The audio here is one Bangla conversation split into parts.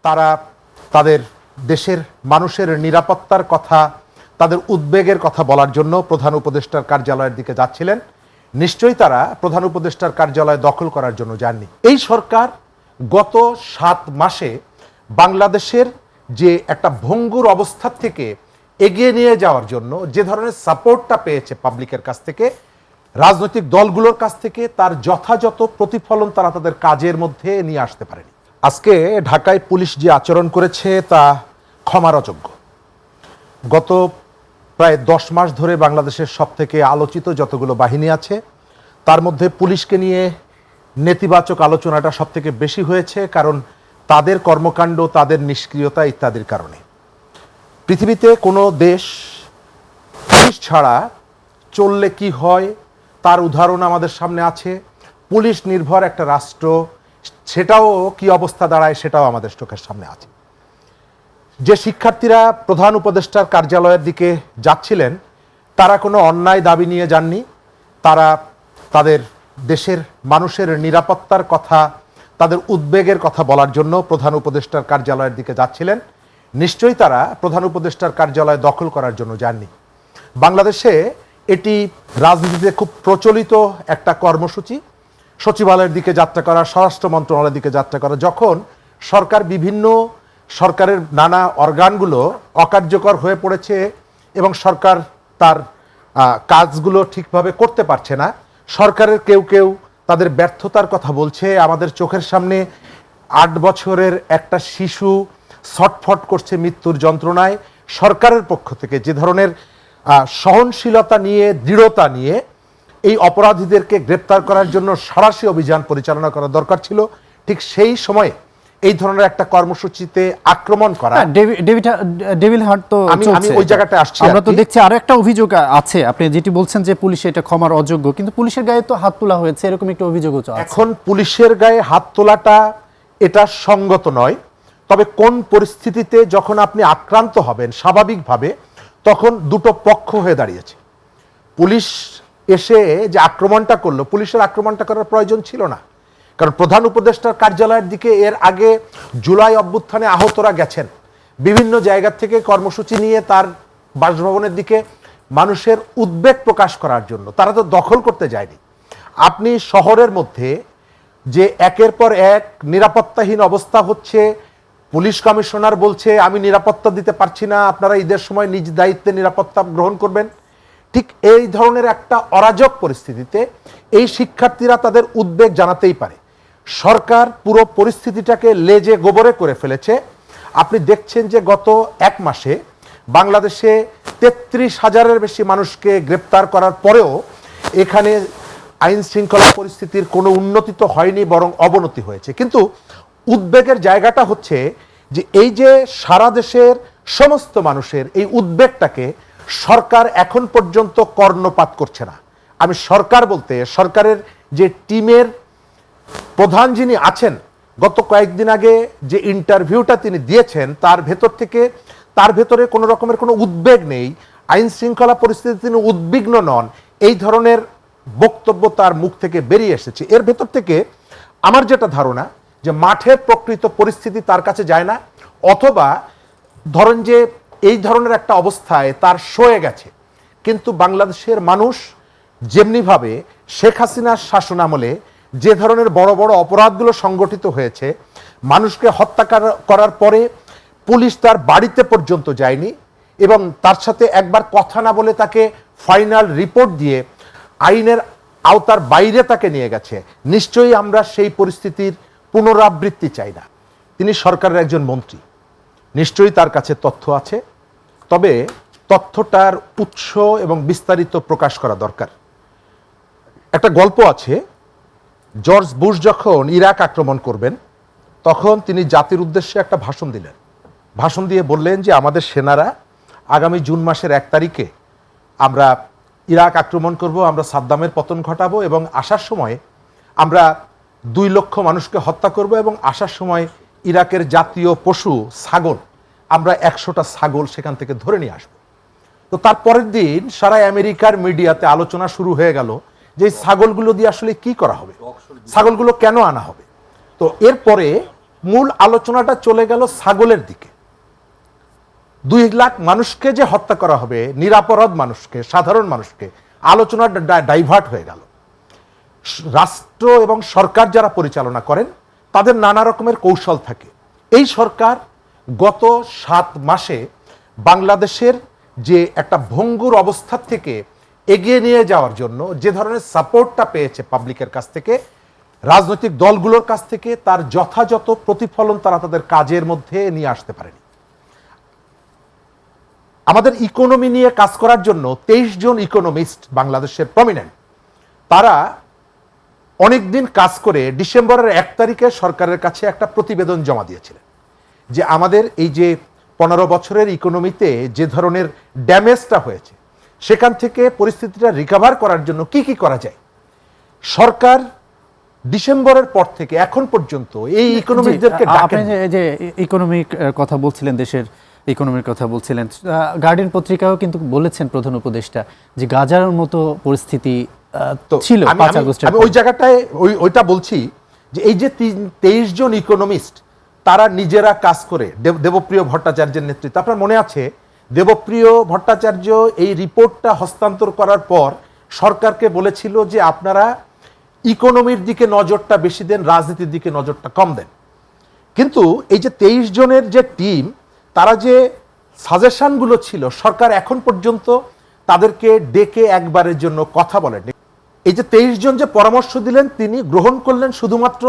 তারা তাদের দেশের মানুষের নিরাপত্তার কথা, তাদের উদ্বেগের কথা বলার জন্য প্রধান উপদেষ্টার কার্যালয়ের দিকে যাচ্ছিলেন। নিশ্চয়ই তারা প্রধান উপদেষ্টার কার্যালয় দখল করার জন্য যাননি। এই সরকার গত 7 মাসে বাংলাদেশের যে একটা ভঙ্গুর অবস্থা থেকে এগিয়ে নিয়ে যাওয়ার জন্য যে ধরনের সাপোর্টটা পেয়েছে পাবলিকের কাছ থেকে, রাজনৈতিক দলগুলোর কাছ থেকে, তার যথাযথ প্রতিফলন তারা তাদের কাজের মধ্যে নিয়ে আসতে পারেনি। আজকে ঢাকায় পুলিশ যে আচরণ করেছে তা ক্ষমার অযোগ্য। গত প্রায় 10 মাস ধরে বাংলাদেশের সবথেকে আলোচিত যতগুলো বাহিনী আছে তার মধ্যে পুলিশকে নিয়ে নেতিবাচক আলোচনাটা সবথেকে বেশি হয়েছে, কারণ তাদের কর্মকাণ্ড, তাদের নিষ্ক্রিয়তা ইত্যাদির কারণে। পৃথিবীতে কোনো দেশ পুলিশ ছাড়া চললে কি হয় তার উদাহরণ আমাদের সামনে আছে। পুলিশ নির্ভর একটা রাষ্ট্র, সেটাও কি অবস্থা দাঁড়ায় সেটাও আমাদের চোখের সামনে আছে। যে শিক্ষার্থীরা প্রধান উপদেষ্টার কার্যালয়ের দিকে যাচ্ছিলেন তারা কোনো অন্যায় দাবি নিয়ে যাননি, তারা তাদের দেশের মানুষের নিরাপত্তার কথা, তাদের উদ্বেগের কথা বলার জন্য প্রধান উপদেষ্টার কার্যালয়ের দিকে যাচ্ছিলেন। নিশ্চয়ই তারা প্রধান উপদেষ্টার কার্যালয় দখল করার জন্য যাননি। বাংলাদেশে এটি রাজনীতিতে খুব প্রচলিত একটা কর্মসূচি, সচিবালয়ের দিকে যাত্রা করা, স্বরাষ্ট্র মন্ত্রণালয়ের দিকে যাত্রা করা। যখন সরকার বিভিন্ন সরকারের নানা অর্গানগুলো অকার্যকর হয়ে পড়েছে এবং সরকার তার কাজগুলো ঠিকভাবে করতে পারছে না, সরকারের কেউ কেউ তাদের ব্যর্থতার কথা বলছে। আমাদের চোখের সামনে 8 বছরের একটা শিশু ছটফট করছে মৃত্যুর যন্ত্রণায়। সরকারের পক্ষ থেকে যে ধরনের সহনশীলতা নিয়ে, দৃঢ়তা নিয়ে এই অপরাধীদেরকে গ্রেপ্তার করার জন্য সাঁড়াশি অভিযান পরিচালনা করা দরকার ছিল, ঠিক সেই সময়ে এই ধরনের একটা কর্মসূচিতে আক্রমণ করা। ডেভিল হান্ট তো আমি ওই জায়গাটা আসছি। আমরা তো দেখছি আরো একটা অভিযোগ আছে, আপনি যেটি বলছেন যে পুলিশ এটা ক্ষমার অযোগ্য, কিন্তু পুলিশের গায়ে তো হাত তোলা হয়েছে, এরকম একটা অভিযোগও আছে। এখন পুলিশের গায়ে হাত তোলাটা এটা সঙ্গত নয়, তবে কোন পরিস্থিতিতে যখন আপনি আক্রান্ত হবেন স্বাভাবিকভাবে তখন দুটো পক্ষ হয়ে দাঁড়িয়েছে। পুলিশ এসে যে আক্রমণটা করলো, পুলিশের আক্রমণটা করার প্রয়োজন ছিল না, কারণ প্রধান উপদেষ্টার কার্যালয়ের দিকে এর আগে জুলাই অভ্যুত্থানে আহতরা গেছেন, বিভিন্ন জায়গা থেকে কর্মসূচি নিয়ে তার বাসভবনের দিকে মানুষের উদ্বেগ প্রকাশ করার জন্য। তারা তো দখল করতে যায়নি। আপনি শহরের মধ্যে যে একের পর এক নিরাপত্তাহীন অবস্থা হচ্ছে, পুলিশ কমিশনার বলছে আমি নিরাপত্তা দিতে পারছি না, আপনারা ঈদের সময় নিজ দায়িত্বে নিরাপত্তা গ্রহণ করবেন, ঠিক এই ধরনের একটা অরাজক পরিস্থিতিতে এই শিক্ষার্থীরা তাদের উদ্বেগ জানাতেই পারে। সরকার পুরো পরিস্থিতিটাকে লেজে গোবরে করে ফেলেছে। আপনি দেখছেন যে গত 1 মাসে বাংলাদেশে 33,000-এর বেশি মানুষকে গ্রেপ্তার করার পরেও এখানে আইন শৃঙ্খলা পরিস্থিতির কোনো উন্নতি তো হয়নি, বরং অবনতি হয়েছে। কিন্তু উদ্বেগের জায়গাটা হচ্ছে যে এই যে সারা দেশের সমস্ত মানুষের এই উদ্বেগটাকে সরকার এখন পর্যন্ত কর্ণপাত করছে না। আমি সরকার বলতে সরকারের যে টিমের প্রধান যিনি আছেন, গত কয়েকদিন আগে যে ইন্টারভিউটা তিনি দিয়েছেন তার ভেতরে কোনো রকমের কোনো উদ্বেগ নেই, আইন শৃঙ্খলা পরিস্থিতি তিনি উদ্বিগ্ন নন, এই ধরনের বক্তব্য তার মুখ থেকে বেরিয়ে এসেছে। এর ভেতর থেকে আমার যেটা ধারণা যে মাঠের প্রকৃত পরিস্থিতি তার কাছে যায় না, অথবা ধরেন যে এই ধরনের একটা অবস্থায় তার সয়ে গেছে। কিন্তু বাংলাদেশের মানুষ যেমনিভাবে শেখ হাসিনার শাসনামলে যে ধরনের বড় বড় অপরাধগুলো সংগঠিত হয়েছে, মানুষকে হত্যা করার পরে পুলিশ তার বাড়িতে পর্যন্ত যায়নি এবং তার সাথে একবার কথা না বলে তাকে ফাইনাল রিপোর্ট দিয়ে আইনের আওতার বাইরে তাকে নিয়ে গেছে, নিশ্চয়ই আমরা সেই পরিস্থিতির পুনরাবৃত্তি চাই না। তিনি সরকারের একজন মন্ত্রী, নিশ্চয়ই তার কাছে তথ্য আছে, তবে তথ্যটার উৎস এবং বিস্তারিত প্রকাশ করা দরকার। একটা গল্প আছে, জর্জ বুশ যখন ইরাক আক্রমণ করবেন তখন তিনি জাতির উদ্দেশ্যে একটা ভাষণ দিলেন। ভাষণ দিয়ে বললেন যে আমাদের সেনারা আগামী জুন মাসের 1 তারিখে আমরা ইরাক আক্রমণ করব, আমরা সাদ্দামের পতন ঘটাবো এবং আসার সময় আমরা 2 লক্ষ মানুষকে হত্যা করব এবং আসার সময় ইরাকের জাতীয় পশু ছাগল, আমরা 100টা ছাগল সেখান থেকে ধরে নিয়ে আসবো। তো তার পরের দিন সারা আমেরিকার মিডিয়াতে আলোচনা শুরু হয়ে গেল যে এই ছাগলগুলো দিয়ে আসলে কি করা হবে, ছাগলগুলো কেন আনা হবে। তো এরপরে মূল আলোচনাটা চলে গেল ছাগলের দিকে। 2 লাখ মানুষকে যে হত্যা করা হবে, নিরাপরাধ মানুষকে, সাধারণ মানুষকে, আলোচনাটা ডাইভার্ট হয়ে গেল। রাষ্ট্র এবং সরকার যারা পরিচালনা করেন তাদের নানা রকমের কৌশল থাকে। এই সরকার গত 7 মাসে বাংলাদেশের যে একটা ভঙ্গুর অবস্থা থেকে এগিয়ে নিয়ে যাওয়ার জন্য যে ধরনের সাপোর্টটা পেয়েছে পাবলিকের কাছ থেকে, রাজনৈতিক দলগুলোর কাছ থেকে, তার যথাযথ প্রতিফলন তারা তাদের কাজের মধ্যে নিয়ে আসতে পারেনি। আমাদের ইকোনমি নিয়ে কাজ করার জন্য 23 জন ইকোনমিস্ট বাংলাদেশের প্রমিনেন্ট, তারা অনেকদিন কাজ করে ডিসেম্বরের 1 তারিখে সরকারের কাছে একটা প্রতিবেদন জমা দিয়েছিলেন যে আমাদের এই যে 15 বছরের ইকোনমিতে যে ধরনের ড্যামেজটা হয়েছে সেখান থেকে পরিস্থিতিটা রিকভার করার জন্য কি কি করা যায়। সরকার ডিসেম্বরের পর থেকে এখন পর্যন্ত এই ইকোনমিকদেরকে আপনি যে ইকোনমিক কথা বলছিলেন, দেশের ইকোনমির কথা বলছিলেন, গার্ডিয়ান পত্রিকাও কিন্তু বলেছেন প্রধান উপদেষ্টা যে গাজার মতো পরিস্থিতি ছিল 5 আগস্টে। আমি ওই জায়গাটায় ওইটা বলছি যে এই যে 23 জন ইকোনমিস্ট তারা নিজেরা কাজ করে, দেবপ্রিয় ভট্টাচার্যের নেতৃত্বে, আপনার মনে আছে দেবপ্রিয় ভট্টাচার্য এই রিপোর্টটা হস্তান্তর করার পর সরকারকে বলেছিল যে আপনারা ইকোনমির দিকে নজরটা বেশি দেন, রাজনীতির দিকে নজরটা কম দেন। কিন্তু এই যে 23 জনের যে টিম, তারা যে সাজেশনগুলো ছিল সরকার এখন পর্যন্ত তাদেরকে ডেকে একবারের জন্য কথা বলেনি। এই যে 23 জন যে পরামর্শ দিলেন তিনি গ্রহণ করলেন শুধুমাত্র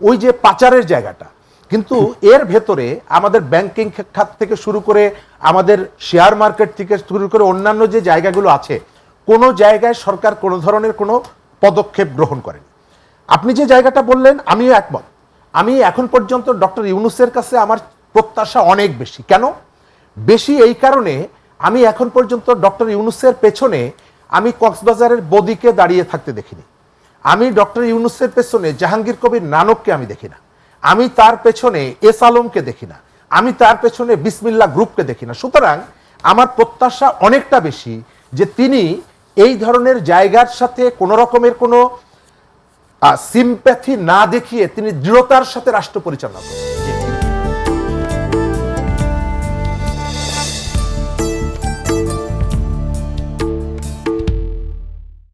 ওই যে পাচারের জায়গাটা, কিন্তু এর ভেতরে আমাদের ব্যাংকিং খাত থেকে শুরু করে আমাদের শেয়ার মার্কেট থেকে শুরু করে অন্যান্য যে জায়গাগুলো আছে, কোনো জায়গায় সরকার কোনো ধরনের কোনো পদক্ষেপ গ্রহণ করেনি। আপনি যে জায়গাটা বললেন আমিও একমত। আমি এখন পর্যন্ত ডক্টর ইউনূসের কাছে আমার প্রত্যাশা অনেক বেশি। কেন বেশি? এই কারণে আমি এখন পর্যন্ত ডক্টর ইউনূসের পেছনে আমি কক্সবাজারের বদিকে দাঁড়িয়ে থাকতে দেখিনি। আমি ডক্টর ইউনূসের পেছনে জাহাঙ্গীর কবির নানককে আমি দেখি না। আমি তার পেছনে এস আলমকে দেখি না। আমি তার পেছনে বিসমিল্লাহ গ্রুপকে দেখি না। সুতরাং আমার প্রত্যাশা অনেকটা বেশি যে তিনি এই ধরনের জায়গার সাথে কোনো রকমের কোনো সিম্প্যাথি না দেখিয়ে তিনি দৃঢ়তার সাথে রাষ্ট্র পরিচালনা করেন।